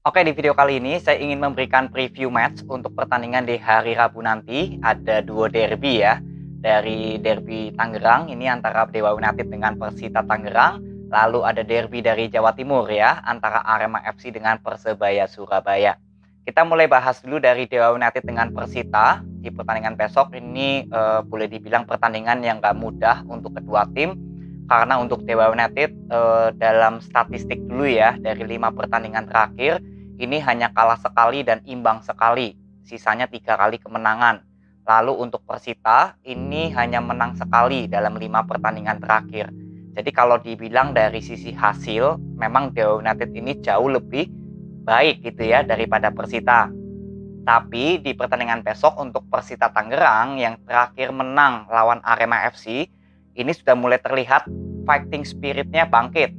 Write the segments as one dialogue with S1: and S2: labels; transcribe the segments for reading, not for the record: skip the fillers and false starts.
S1: Oke, di video kali ini saya ingin memberikan preview match untuk pertandingan di hari Rabu nanti. Ada dua derby ya, dari derby Tangerang ini antara Dewa United dengan Persita Tangerang. Lalu ada derby dari Jawa Timur ya, antara Arema FC dengan Persebaya Surabaya. Kita mulai bahas dulu dari Dewa United dengan Persita. Di pertandingan besok ini boleh dibilang pertandingan yang gak mudah untuk kedua tim. Karena untuk Dewa United dalam statistik dulu ya, dari 5 pertandingan terakhir ini hanya kalah sekali dan imbang sekali, sisanya 3 kali kemenangan. Lalu untuk Persita ini hanya menang sekali dalam 5 pertandingan terakhir. Jadi kalau dibilang dari sisi hasil, memang Dewa United ini jauh lebih baik gitu ya daripada Persita. Tapi di pertandingan besok untuk Persita Tangerang yang terakhir menang lawan Arema FC, ini sudah mulai terlihat fighting spiritnya bangkit.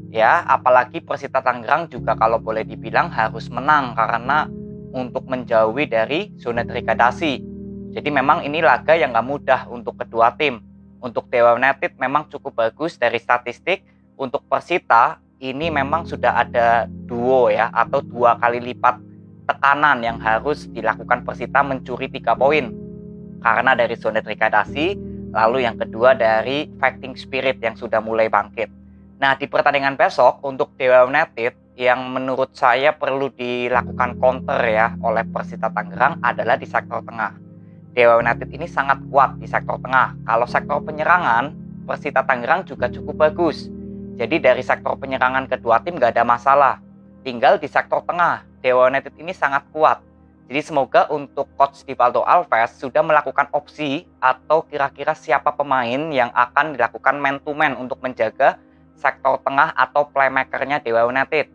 S1: Ya, apalagi Persita Tangerang juga kalau boleh dibilang harus menang karena untuk menjauhi dari zona degradasi. Jadi memang ini laga yang gak mudah untuk kedua tim. Untuk Dewa United memang cukup bagus dari statistik. Untuk Persita ini memang sudah ada duo ya, atau 2 kali lipat tekanan yang harus dilakukan Persita mencuri 3 poin. Karena dari zona degradasi, lalu yang kedua dari fighting spirit yang sudah mulai bangkit. Nah, di pertandingan besok untuk Dewa United yang menurut saya perlu dilakukan counter ya oleh Persita Tangerang adalah di sektor tengah. Dewa United ini sangat kuat di sektor tengah. Kalau sektor penyerangan, Persita Tangerang juga cukup bagus. Jadi dari sektor penyerangan kedua tim gak ada masalah. Tinggal di sektor tengah, Dewa United ini sangat kuat. Jadi semoga untuk Coach Rivaldo Alves sudah melakukan opsi atau kira-kira siapa pemain yang akan dilakukan man to man untuk menjaga sektor tengah atau playmakernya Dewa United.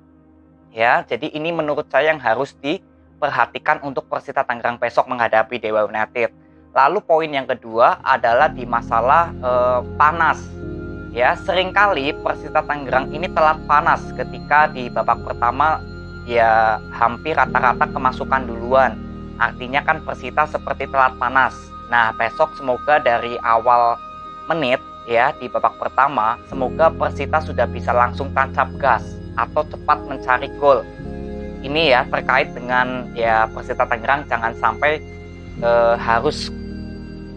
S1: Ya, jadi ini menurut saya yang harus diperhatikan untuk Persita Tangerang besok menghadapi Dewa United. Lalu poin yang kedua adalah di masalah panas. Ya, seringkali Persita Tangerang ini telat panas ketika di babak pertama ya hampir rata-rata kemasukan duluan. Artinya kan Persita seperti telat panas. Nah, besok semoga dari awal menit ya di babak pertama semoga Persita sudah bisa langsung tancap gas atau cepat mencari gol. Ini ya terkait dengan ya Persita Tangerang jangan sampai harus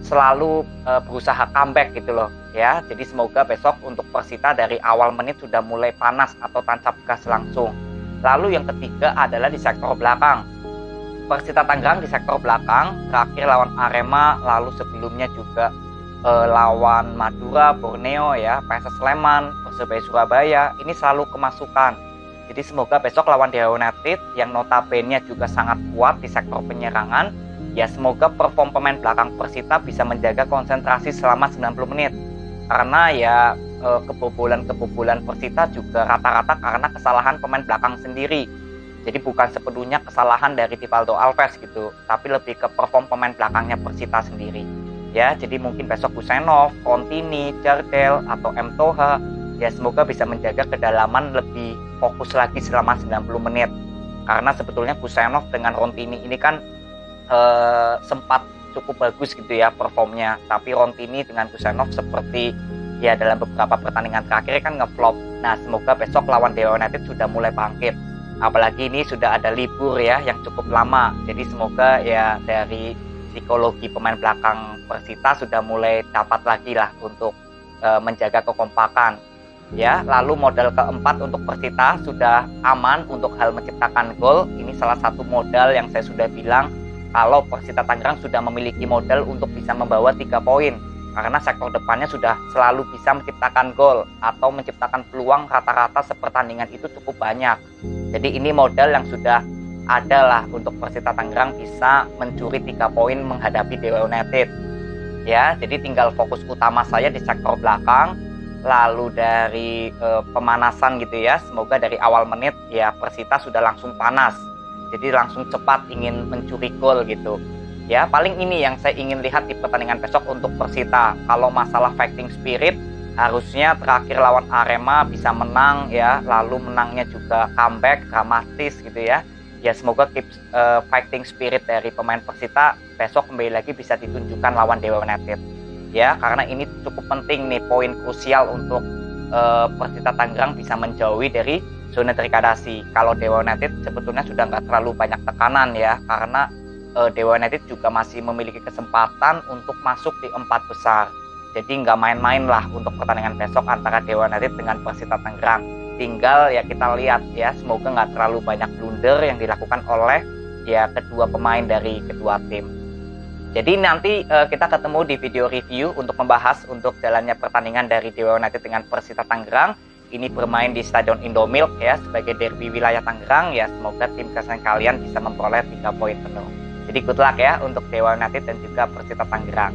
S1: selalu berusaha comeback gitu loh ya. Jadi semoga besok untuk Persita dari awal menit sudah mulai panas atau tancap gas langsung. Lalu yang ketiga adalah di sektor belakang. Persita Tangerang di sektor belakang terakhir lawan Arema, lalu sebelumnya juga lawan Madura, Borneo ya, PSS Sleman, Persebaya Surabaya, ini selalu kemasukan. Jadi semoga besok lawan Dewa United yang notabene juga sangat kuat di sektor penyerangan, ya semoga perform pemain belakang Persita bisa menjaga konsentrasi selama 90 menit. Karena ya kebobolan Persita juga rata-rata karena kesalahan pemain belakang sendiri. Jadi bukan sepenuhnya kesalahan dari Rivaldo Alves gitu, tapi lebih ke perform pemain belakangnya Persita sendiri. Ya, jadi mungkin besok Husainov, Rontini, Jardel, atau M. Toha, ya semoga bisa menjaga kedalaman lebih fokus lagi selama 90 menit. Karena sebetulnya Husainov dengan Rontini ini kan sempat cukup bagus gitu ya performnya. Tapi Rontini dengan Husainov seperti ya dalam beberapa pertandingan terakhir kan ngeflop. Nah, semoga besok lawan Dewa United sudah mulai bangkit. Apalagi ini sudah ada libur ya yang cukup lama. Jadi semoga ya dari psikologi pemain belakang Persita sudah mulai dapat lagi lah untuk menjaga kekompakan ya. Lalu modal keempat untuk Persita sudah aman untuk hal menciptakan gol. Ini salah satu modal yang saya sudah bilang kalau Persita Tangerang sudah memiliki modal untuk bisa membawa 3 poin karena sektor depannya sudah selalu bisa menciptakan gol atau menciptakan peluang rata-rata sepertandingan itu cukup banyak. Jadi ini modal yang sudah adalah untuk Persita Tangerang bisa mencuri 3 poin menghadapi Dewa United. Ya, jadi tinggal fokus utama saya di sektor belakang. Lalu dari pemanasan gitu ya, semoga dari awal menit ya Persita sudah langsung panas. Jadi langsung cepat ingin mencuri gol gitu. Ya, paling ini yang saya ingin lihat di pertandingan besok untuk Persita. Kalau masalah fighting spirit, harusnya terakhir lawan Arema bisa menang ya, lalu menangnya juga comeback dramatis gitu ya. Ya semoga fighting spirit dari pemain Persita besok kembali lagi bisa ditunjukkan lawan Dewa United. Ya, karena ini cukup penting nih, poin krusial untuk Persita Tangerang bisa menjauhi dari zona degradasi. Kalau Dewa United sebetulnya sudah nggak terlalu banyak tekanan ya, karena Dewa United juga masih memiliki kesempatan untuk masuk di 4 besar. Jadi nggak main-main lah untuk pertandingan besok antara Dewa United dengan Persita Tangerang. Tinggal ya kita lihat ya, semoga nggak terlalu banyak blunder yang dilakukan oleh ya kedua pemain dari kedua tim. Jadi nanti kita ketemu di video review untuk membahas untuk jalannya pertandingan dari Dewa United dengan Persita Tangerang. Ini bermain di Stadion Indomilk ya, sebagai derby wilayah Tangerang ya. Semoga tim kesayangan kalian bisa memperoleh 3 poin penuh. Jadi good luck ya untuk Dewa United dan juga Persita Tangerang.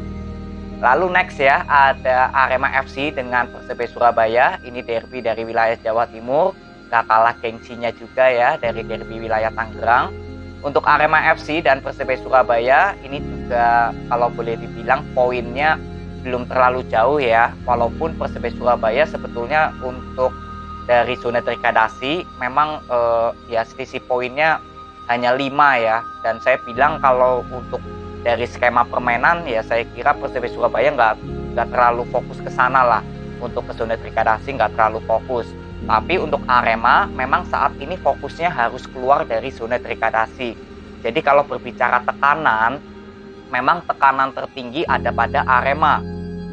S1: Lalu next ya, ada Arema FC dengan Persebaya Surabaya. Ini derby dari wilayah Jawa Timur. Gak kalah gengsinya juga ya dari derby wilayah Tangerang. Untuk Arema FC dan Persebaya Surabaya ini juga kalau boleh dibilang poinnya belum terlalu jauh ya. Walaupun Persebaya Surabaya sebetulnya untuk dari zona degradasi memang ya selisih poinnya hanya 5 ya. Dan saya bilang kalau untuk dari skema permainan ya saya kira Persebaya Surabaya nggak terlalu fokus ke sana lah. Untuk ke zona degradasi nggak terlalu fokus. Tapi untuk Arema memang saat ini fokusnya harus keluar dari zona degradasi. Jadi kalau berbicara tekanan, memang tekanan tertinggi ada pada Arema.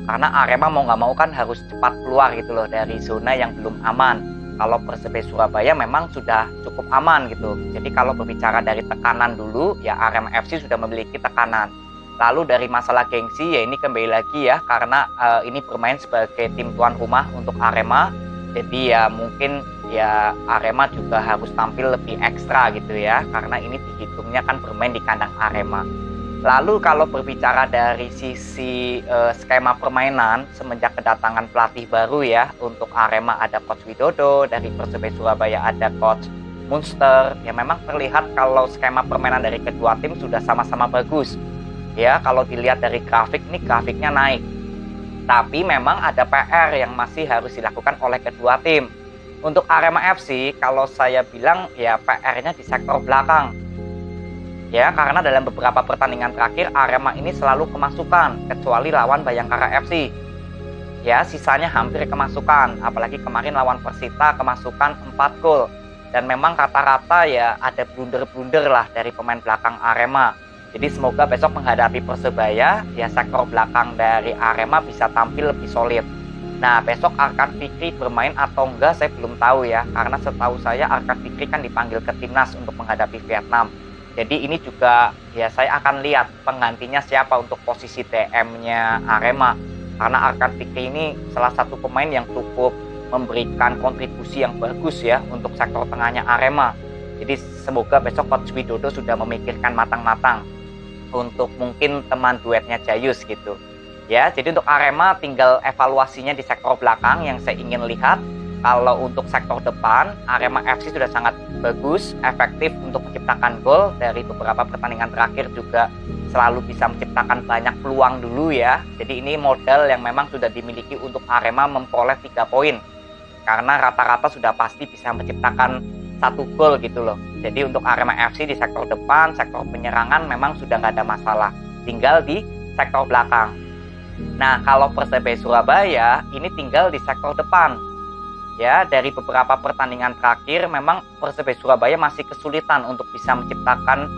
S1: Karena Arema mau nggak mau kan harus cepat keluar gitu loh dari zona yang belum aman. Kalau Persebaya Surabaya memang sudah cukup aman gitu. Jadi kalau berbicara dari tekanan dulu, ya Arema FC sudah memiliki tekanan. Lalu dari masalah gengsi ya ini kembali lagi ya, karena ini bermain sebagai tim tuan rumah untuk Arema. Jadi ya mungkin ya Arema juga harus tampil lebih ekstra gitu ya, karena ini dihitungnya kan bermain di kandang Arema. Lalu kalau berbicara dari sisi skema permainan semenjak kedatangan pelatih baru ya, untuk Arema ada Coach Widodo, dari Persebaya Surabaya ada Coach Munster. Ya memang terlihat kalau skema permainan dari kedua tim sudah sama-sama bagus. Ya kalau dilihat dari grafik, ini grafiknya naik. Tapi memang ada PR yang masih harus dilakukan oleh kedua tim. Untuk Arema FC, kalau saya bilang ya PR-nya di sektor belakang. Ya, karena dalam beberapa pertandingan terakhir Arema ini selalu kemasukan, kecuali lawan Bayangkara FC. Ya, sisanya hampir kemasukan, apalagi kemarin lawan Persita kemasukan 4 gol. Dan memang rata-rata ya ada blunder-blunder lah dari pemain belakang Arema. Jadi semoga besok menghadapi Persebaya, ya sektor belakang dari Arema bisa tampil lebih solid. Nah besok Arkan Fikri bermain atau enggak saya belum tahu ya. Karena setahu saya Arkan Fikri kan dipanggil ke timnas untuk menghadapi Vietnam. Jadi ini juga ya saya akan lihat penggantinya siapa untuk posisi DM-nya Arema. Karena Arkan Fikri ini salah satu pemain yang cukup memberikan kontribusi yang bagus ya untuk sektor tengahnya Arema. Jadi semoga besok Coach Widodo sudah memikirkan matang-matang untuk mungkin teman duetnya Jayus gitu ya. Jadi untuk Arema tinggal evaluasinya di sektor belakang yang saya ingin lihat. Kalau untuk sektor depan Arema FC sudah sangat bagus, efektif untuk menciptakan gol. Dari beberapa pertandingan terakhir juga selalu bisa menciptakan banyak peluang dulu ya. Jadi ini modal yang memang sudah dimiliki untuk Arema memperoleh 3 poin, karena rata-rata sudah pasti bisa menciptakan 1 gol gitu loh. Jadi untuk Arema FC di sektor depan, sektor penyerangan memang sudah nggak ada masalah. Tinggal di sektor belakang. Nah kalau Persebaya Surabaya ini tinggal di sektor depan. Ya dari beberapa pertandingan terakhir memang Persebaya Surabaya masih kesulitan untuk bisa menciptakan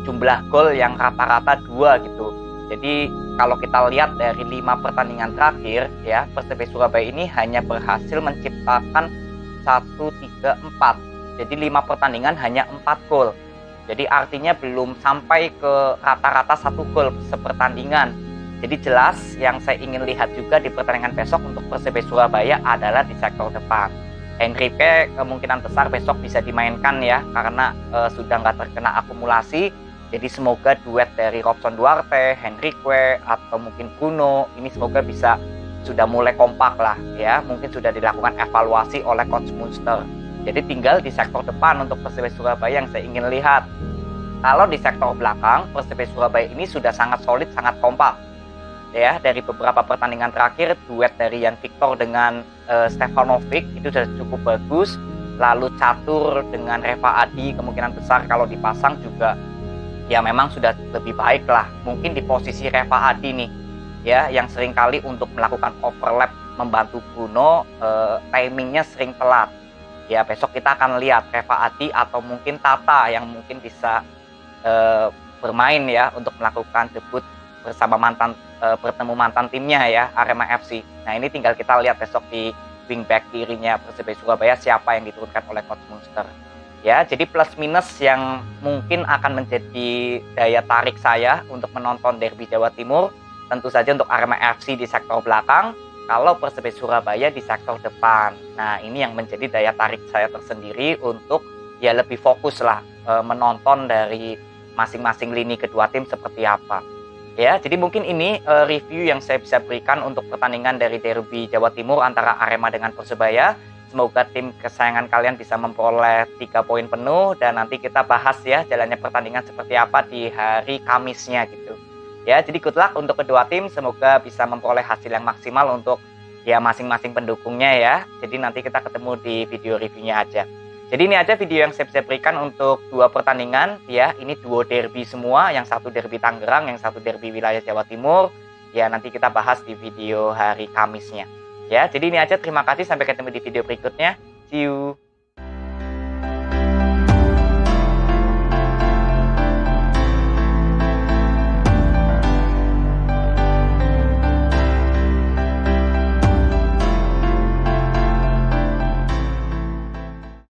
S1: jumlah gol yang rata-rata 2 gitu. Jadi kalau kita lihat dari 5 pertandingan terakhir ya, Persebaya Surabaya ini hanya berhasil menciptakan 1, 3, 4. Jadi 5 pertandingan hanya 4 gol. Jadi artinya belum sampai ke rata-rata 1 gol sepertandingan. Jadi jelas yang saya ingin lihat juga di pertandingan besok untuk Persebaya Surabaya adalah di sektor depan. Henrique kemungkinan besar besok bisa dimainkan ya, karena sudah nggak terkena akumulasi. Jadi semoga duet dari Robson Duarte, Henrique atau mungkin Bruno ini semoga bisa sudah mulai kompak lah ya. Mungkin sudah dilakukan evaluasi oleh Coach Munster. Jadi tinggal di sektor depan untuk Persebaya Surabaya yang saya ingin lihat. Kalau di sektor belakang, Persebaya Surabaya ini sudah sangat solid, sangat kompak. Ya, dari beberapa pertandingan terakhir, duet dari Yan Victor dengan Stefanovic itu sudah cukup bagus. Lalu catur dengan Reva Adi kemungkinan besar kalau dipasang juga ya memang sudah lebih baik lah. Mungkin di posisi Reva Adi nih ya, yang seringkali untuk melakukan overlap membantu Bruno, timingnya sering telat. Ya besok kita akan lihat Reva Adi atau mungkin Tata yang mungkin bisa bermain ya untuk melakukan debut bersama bertemu mantan timnya ya, Arema FC. Nah ini tinggal kita lihat besok di wingback kirinya Persebaya Surabaya siapa yang diturunkan oleh Coach Munster. Ya, jadi plus minus yang mungkin akan menjadi daya tarik saya untuk menonton derby Jawa Timur, tentu saja untuk Arema FC di sektor belakang, kalau Persebaya Surabaya di sektor depan. Nah, ini yang menjadi daya tarik saya tersendiri untuk ya lebih fokus lah menonton dari masing-masing lini kedua tim seperti apa. Ya, jadi mungkin ini review yang saya bisa berikan untuk pertandingan dari derby Jawa Timur antara Arema dengan Persebaya. Semoga tim kesayangan kalian bisa memperoleh 3 poin penuh dan nanti kita bahas ya jalannya pertandingan seperti apa di hari Kamisnya gitu. Ya, jadi good luck untuk kedua tim, semoga bisa memperoleh hasil yang maksimal untuk ya masing-masing pendukungnya ya. Jadi nanti kita ketemu di video reviewnya aja. Jadi ini aja video yang saya bisa berikan untuk 2 pertandingan ya. Ini duo derby semua, yang satu derby Tangerang, yang satu derby wilayah Jawa Timur. Ya nanti kita bahas di video hari Kamisnya. Ya, jadi ini aja, terima kasih, sampai ketemu di video berikutnya. See you.